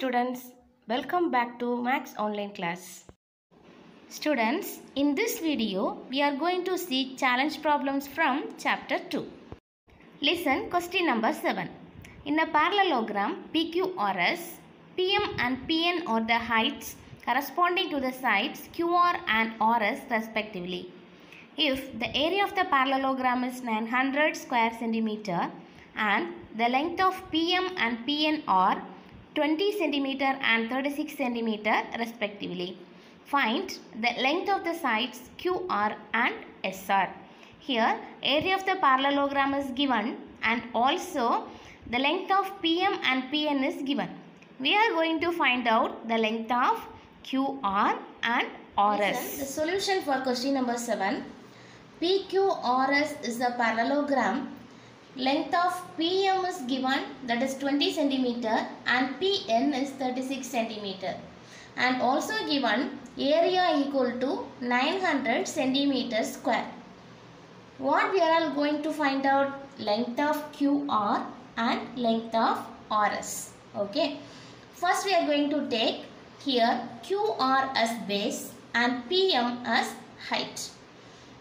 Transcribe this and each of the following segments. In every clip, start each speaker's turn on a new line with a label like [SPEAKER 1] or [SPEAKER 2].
[SPEAKER 1] students, welcome back to Max online class. Students, in this video we are going to see challenge problems from chapter 2. Listen question number 7. In a parallelogram PQRS, PM and PN are the heights corresponding to the sides QR and RS respectively. If the area of the parallelogram is 900 square centimeter and the length of PM and PN are 20 centimeter and 36 centimeter respectively, find the length of the sides QR and SR. Here area of the parallelogram is given and also the length of PM and PN is given. We are going to find out the length of QR and RS. Listen, the solution for question number 7. PQRS is a parallelogram. Length of PM is given, that is 20 centimeter, and PN is 36 centimeter, and also given area equal to 900 centimeter square. What we are all going to find out? Length of QR and length of RS. Okay. First we are going to take here QR as base and PM as height.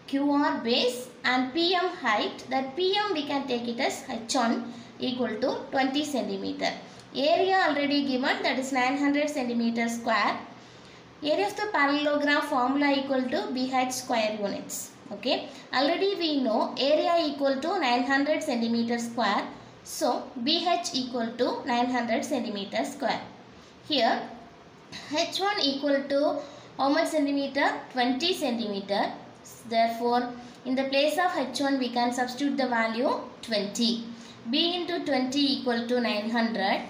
[SPEAKER 1] QR base and PM height, that PM we can take it as H1 equal to 20 centimeter. Area already given, that is 900 centimeter square. Area of the parallelogram formula equal to BH square units. Okay. Already we know area equal to 900 centimeter square. So BH equal to 900 centimeter square. Here H1 equal to how much centimeter? 20 centimeter. Therefore, in the place of H1 we can substitute the value 20. B into 20 equal to 900.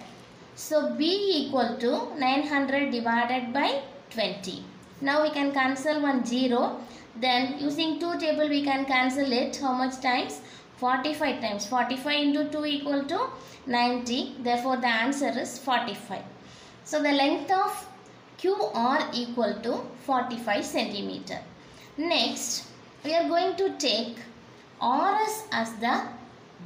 [SPEAKER 1] So, B equal to 900 divided by 20. Now, we can cancel one 0. Then, using 2 table we can cancel it. How much times? 45 times. 45 into 2 equal to 90. Therefore, the answer is 45. So, the length of QR equal to 45 centimeter. Next, we are going to take RS as the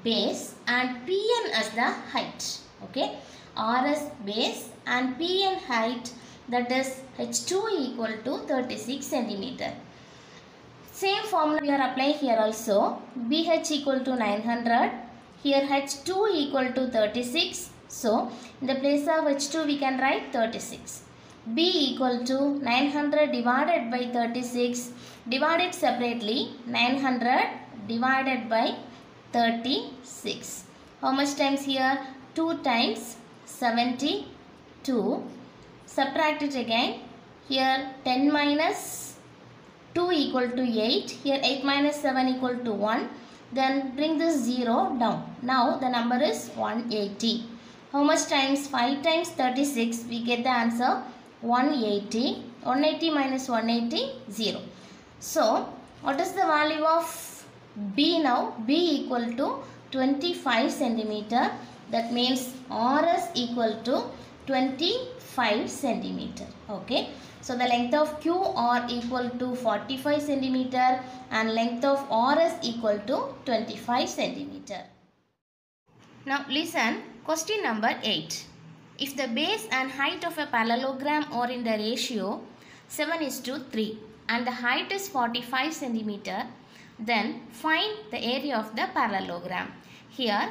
[SPEAKER 1] base and PN as the height. Okay, RS base and PN height, that is H2 equal to 36 centimeter. Same formula we are applying here also. BH equal to 900. Here H2 equal to 36. So, in the place of H2 we can write 36. B equal to 900 divided by 36. Divided separately, 900 divided by 36. How much times here? 2 times 72. Subtract it again. Here 10 minus 2 equal to 8. Here 8 minus 7 equal to 1. Then bring this 0 down. Now the number is 180. How much times? 5 times 36. We get the answer 180. 180 minus 180, 0. So, what is the value of B now? B equal to 25 centimeter. That means RS equal to 25 centimeter. Okay. So, the length of QR equal to 45 centimeter and length of RS equal to 25 centimeter. Now, listen, question number 8. If the base and height of a parallelogram are in the ratio 7:3 and the height is 45 centimeter, then find the area of the parallelogram. Here,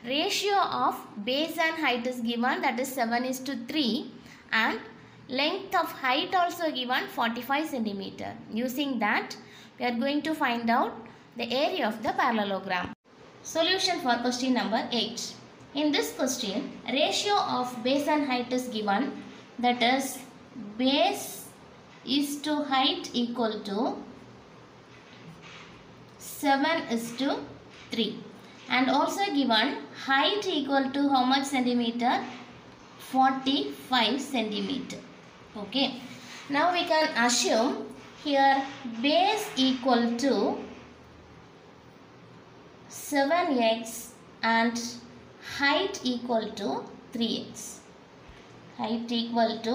[SPEAKER 1] ratio of base and height is given, that is 7:3, and length of height also given 45 centimeter. Using that, we are going to find out the area of the parallelogram. Solution for question number 8. In this question, ratio of base and height is given, that is base is to height equal to 7:3, and also given height equal to how much centimeter? 45 centimeter. Okay. Now we can assume here base equal to 7x and height equal to 3x. Height equal to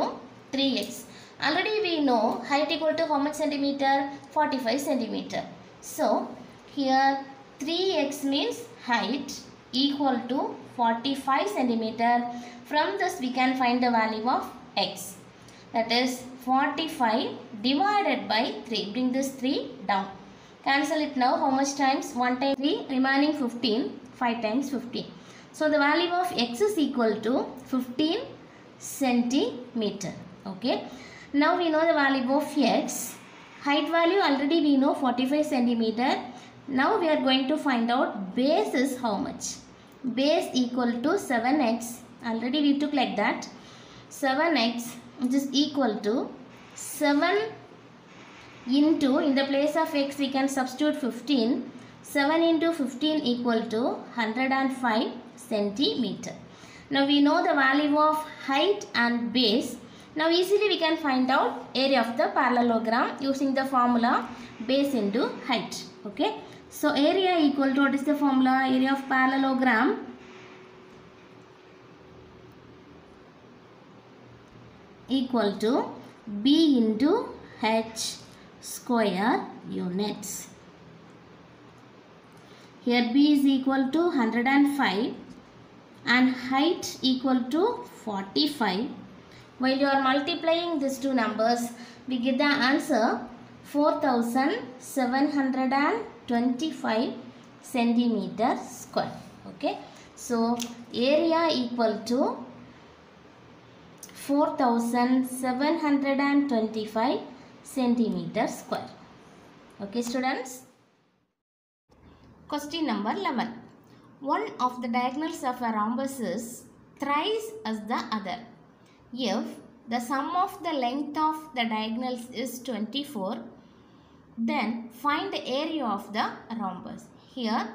[SPEAKER 1] 3x. Already we know height equal to how much centimeter? 45 centimeter. So, here 3x means height equal to 45 centimeter. From this we can find the value of x. That is 45 divided by 3. Bring this 3 down. Cancel it now. How much times? 1 times 3, remaining 15. 5 times 15. So the value of x is equal to 15 centimeter. Okay. Now we know the value of x. Height value already we know 45 centimeter. Now we are going to find out base is how much. Base equal to 7x. Already we took like that. 7x which is equal to 7 into, in the place of x we can substitute 15. 7 into 15 equal to 105 centimeter. Now we know the value of height and base. Now easily we can find out area of the parallelogram using the formula base into height. Okay. So area equal to, what is the formula? Area of parallelogram equal to B into H square units. Here B is equal to 105 and height equal to 45. While you are multiplying these two numbers, we get the answer 4725 centimeter square. Okay. So area equal to 4725 centimeter square. Okay students. Question number 11. One of the diagonals of a rhombus is thrice as the other. If the sum of the length of the diagonals is 24, then find the area of the rhombus. Here,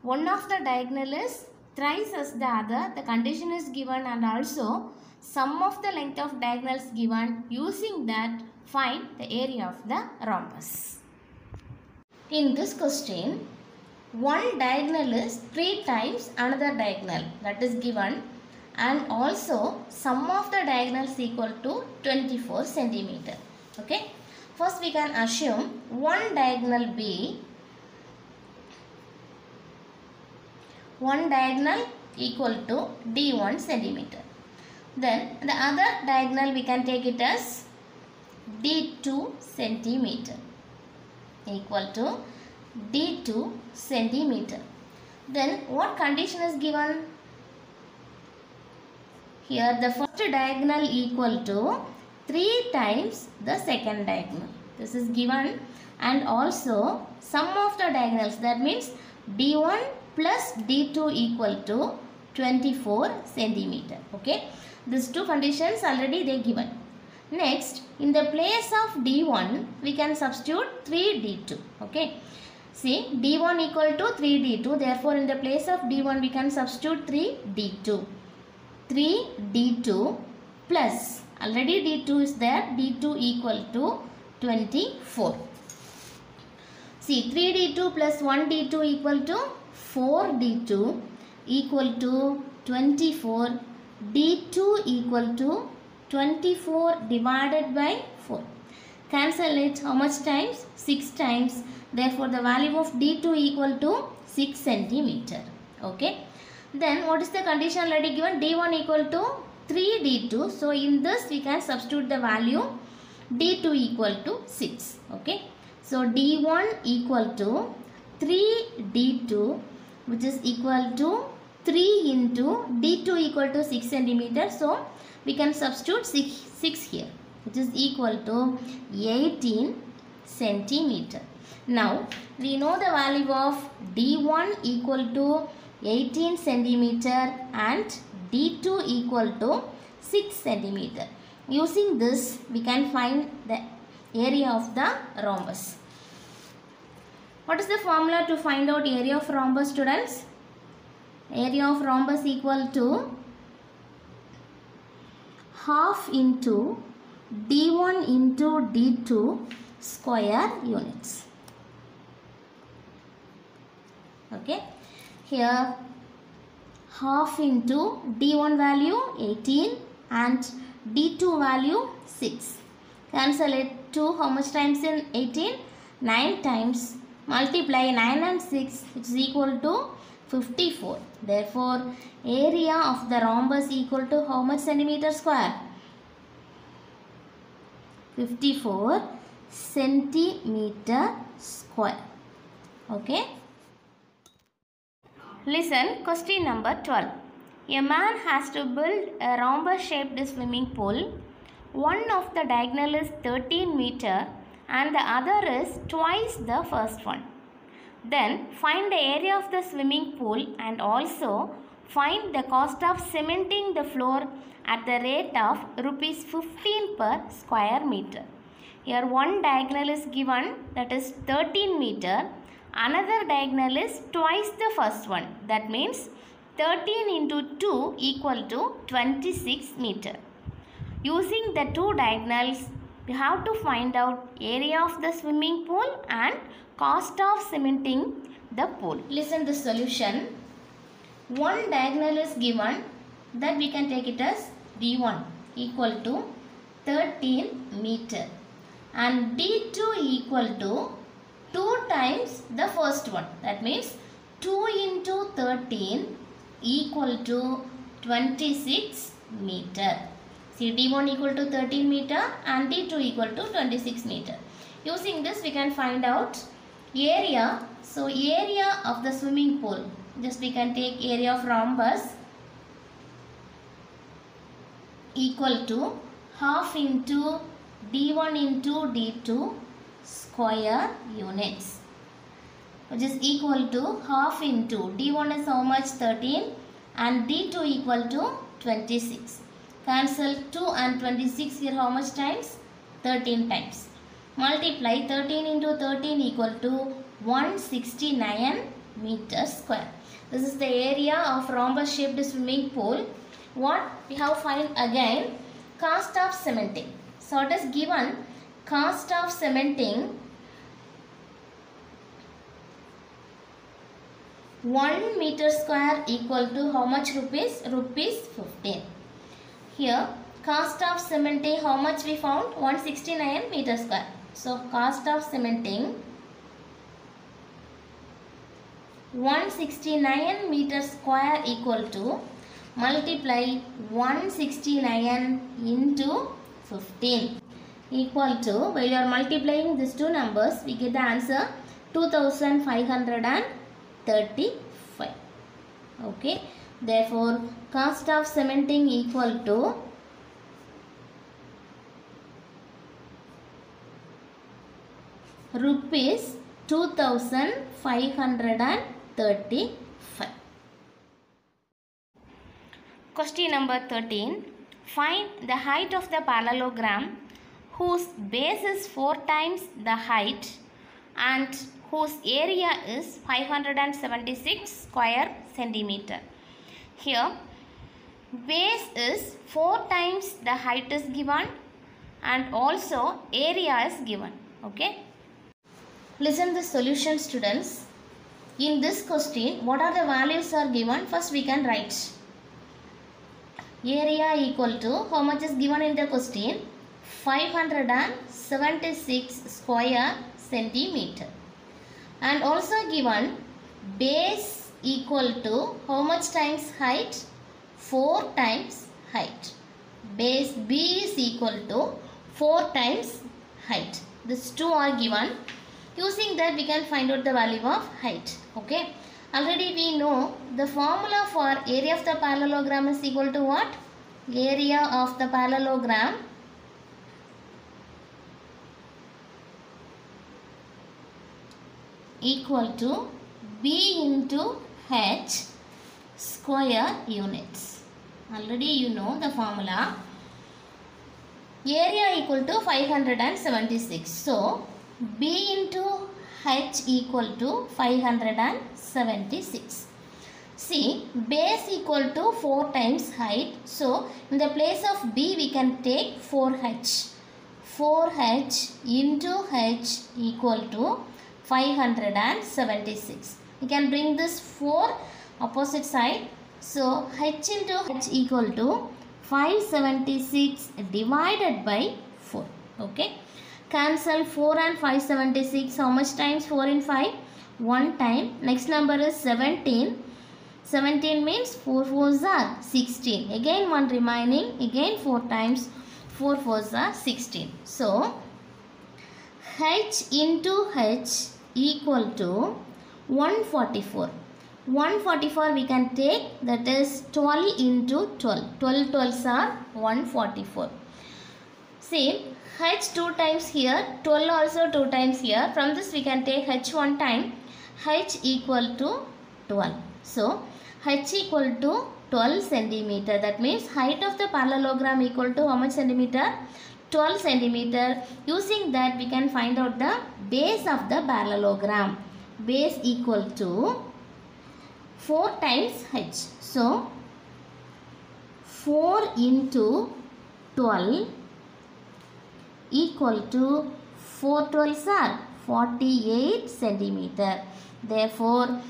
[SPEAKER 1] one of the diagonal is thrice as the other. The condition is given and also sum of the length of diagonals given. Using that, find the area of the rhombus. In this question, one diagonal is 3 times another diagonal, that is given, and also sum of the diagonals equal to 24 centimeter. Okay. First we can assume one diagonal B, one diagonal equal to D1 centimeter. Then the other diagonal we can take it as D2 centimeter equal to D2 centimeter. Then what condition is given? Here the first diagonal equal to 3 times the second diagonal. This is given, and also sum of the diagonals, that means D1 plus D2 equal to 24 centimeter. Okay. These two conditions already they given. Next, in the place of D1 we can substitute 3D2. Okay. See, D1 equal to 3D2. Therefore, in the place of D1 we can substitute 3D2. 3D2 plus, already D2 is there, D2 equal to 24. See, 3D2 plus 1D2 equal to 4D2 equal to 24. D2 equal to 24 divided by 4. Cancel it. How much times? 6 times. Therefore, the value of D2 equal to 6 centimeter. Okay. Then, what is the condition already given? D1 equal to 3D2. So, in this we can substitute the value D2 equal to 6. Okay. So, D1 equal to 3D2, which is equal to 3 into D2 equal to 6 centimeter. So, we can substitute 6 here, which is equal to 18 centimeter. Now, we know the value of D1 equal to 18 centimeter and D2 equal to 6 centimeter. Using this, we can find the area of the rhombus. What is the formula to find out area of rhombus, students? Area of rhombus equal to half into D1 into D2 square units. Okay. Here half into D1 value 18 and D2 value 6. Cancel it. 2 how much times in 18? 9 times. Multiply 9 and 6, which is equal to 54. Therefore, area of the rhombus equal to how much centimeter square? 54 centimeter square. Okay. Listen, question number 12. A man has to build a rhombus shaped swimming pool. One of the diagonal is 13 meter and the other is twice the first one. Then find the area of the swimming pool and also find the cost of cementing the floor at the rate of rupees 15 per square meter. Here one diagonal is given, that is 13 meter. Another diagonal is twice the first one. That means 13 into 2 equal to 26 meter. Using the two diagonals, we have to find out area of the swimming pool and cost of cementing the pool. Listen the solution. One diagonal is given, that we can take it as D1 equal to 13 meter and D2 equal to 2 times the first one. That means 2 into 13 equal to 26 meter. See, D1 equal to 13 meter and D2 equal to 26 meter. Using this we can find out area. So area of the swimming pool, just we can take area of rhombus equal to half into D1 into D2 square units, which is equal to half into D1 is how much? 13 and D2 equal to 26. Cancel 2 and 26 here how much times? 13 times. Multiply 13 into 13 equal to 169 meters square. This is the area of rhombus shaped swimming pool. What we have find again? Cost of cementing. So it is given cost of cementing 1 meter square equal to how much rupees? Rupees 15. Here cost of cementing how much we found? 169 meter square. So cost of cementing 169 meter square equal to multiply 169 into 15 equal to, while you are multiplying these two numbers, we get the answer 2535. Okay. Therefore, cost of cementing equal to rupees 2535. Question number 13. Find the height of the parallelogram whose base is 4 times the height and whose area is 576 square centimeter. Here base is 4 times the height is given and also area is given. Okay. Listen the solution, students. In this question, what are the values are given? First we can write. Area equal to, how much is given in the question? 576 square centimeter. And also given base equal to how much times height? 4 times height. Base B is equal to 4 times height. These two are given. Using that we can find out the value of height. Okay. Already we know the formula for area of the parallelogram is equal to what? Area of the parallelogram equal to B into H square units. Already you know the formula. Area equal to 576. So B into H equal to 576. See, base equal to 4 times height. So in the place of B we can take 4H. 4H into H equal to 576. We can bring this 4 opposite side. So H into H equal to 576 divided by 4. Okay. Cancel 4 and 576. How much times 4 in 5? 1 time. Next number is 17. 17 means 4 4s are 16. Again 1 remaining. Again 4 times 4 4s are 16. So h into h equal to 144. 144 we can take, that is 12 into 12. 12 12s are 144. See, h 2 times here, 12 also 2 times here. From this we can take h 1 time, h equal to 12. So, h equal to 12 centimeter. That means height of the parallelogram equal to how much centimeter? 12 centimeter. Using that we can find out the base of the parallelogram. Base equal to 4 times h. So, 4 into 12 equal to 4 12s are 48 centimeter. Therefore,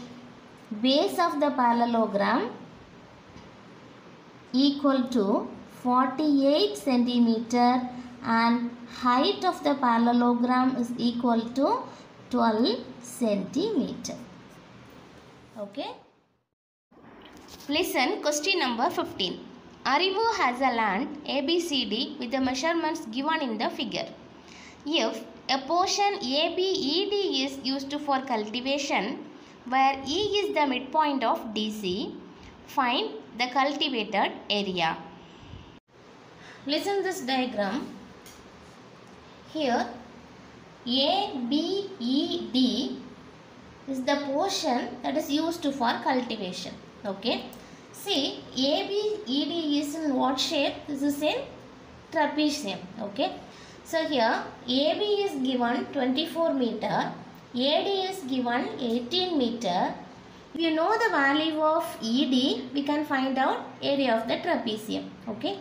[SPEAKER 1] base of the parallelogram equal to 48 centimeter and height of the parallelogram is equal to 12 centimeter. Okay. Listen, question number 15. Arivu has a land ABCD with the measurements given in the figure. If a portion ABED is used for cultivation, where E is the midpoint of DC, find the cultivated area. Listen this diagram. Here ABED is the portion that is used for cultivation. Okay. See, ABED is in what shape? This is in trapezium. Okay. So here AB is given 24 meter. AD is given 18 meter. If you know the value of ED, we can find out area of the trapezium. Okay.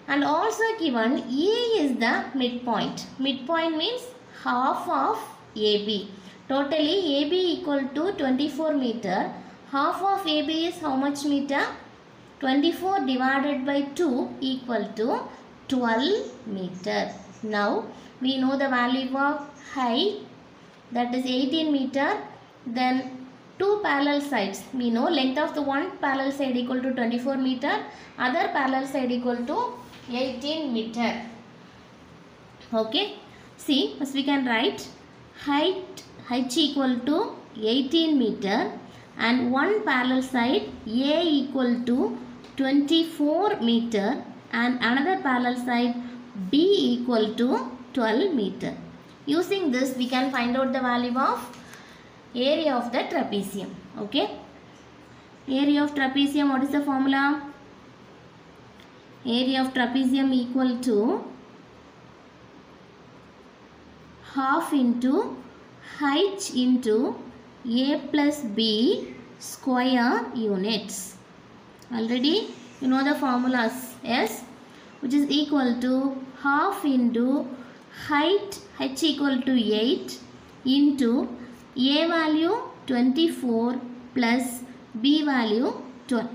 [SPEAKER 1] And also given E is the midpoint. Midpoint means half of AB. Totally AB equal to 24 meter. Half of AB is how much meter? 24 divided by 2 equal to 12 meter. Now we know the value of height, that is 18 meter. Then two parallel sides. We know length of the one parallel side equal to 24 meter. Other parallel side equal to 18 meter. Okay. See, first we can write height h equal to 18 meter and one parallel side A equal to 24 meter and another parallel side B equal to 12 meter. Using this we can find out the value of area of the trapezium. Okay. Area of trapezium, what is the formula? Area of trapezium equal to half into h into a plus b square units. Already you know the formulas. Yes, which is equal to half into height h equal to 8 into a value 24 plus b value 12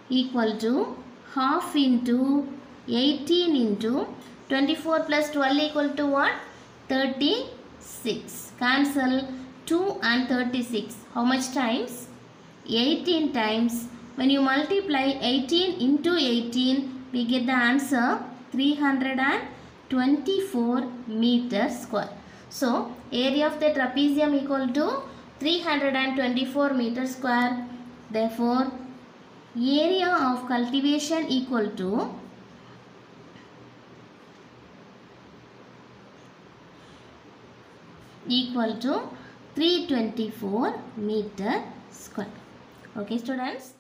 [SPEAKER 1] equal to half into 18 into 24 plus 12 equal to what? 36. Cancel 2 and 36. How much times? 18 times. When you multiply 18 into 18, we get the answer 324 meter square. So, area of the trapezium equal to 324 meter square. Therefore, area of cultivation equal to equal to 324 meter square. Okay, students.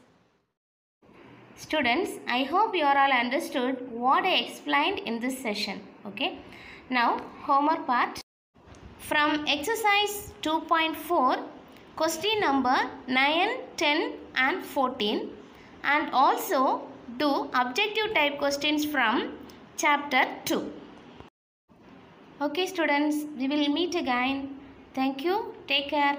[SPEAKER 1] Students, I hope you are all understood what I explained in this session. Okay. Now, homework part. From exercise 2.4, question number 9, 10 and 14, and also do objective type questions from chapter 2. Okay students, we will meet again. Thank you. Take care.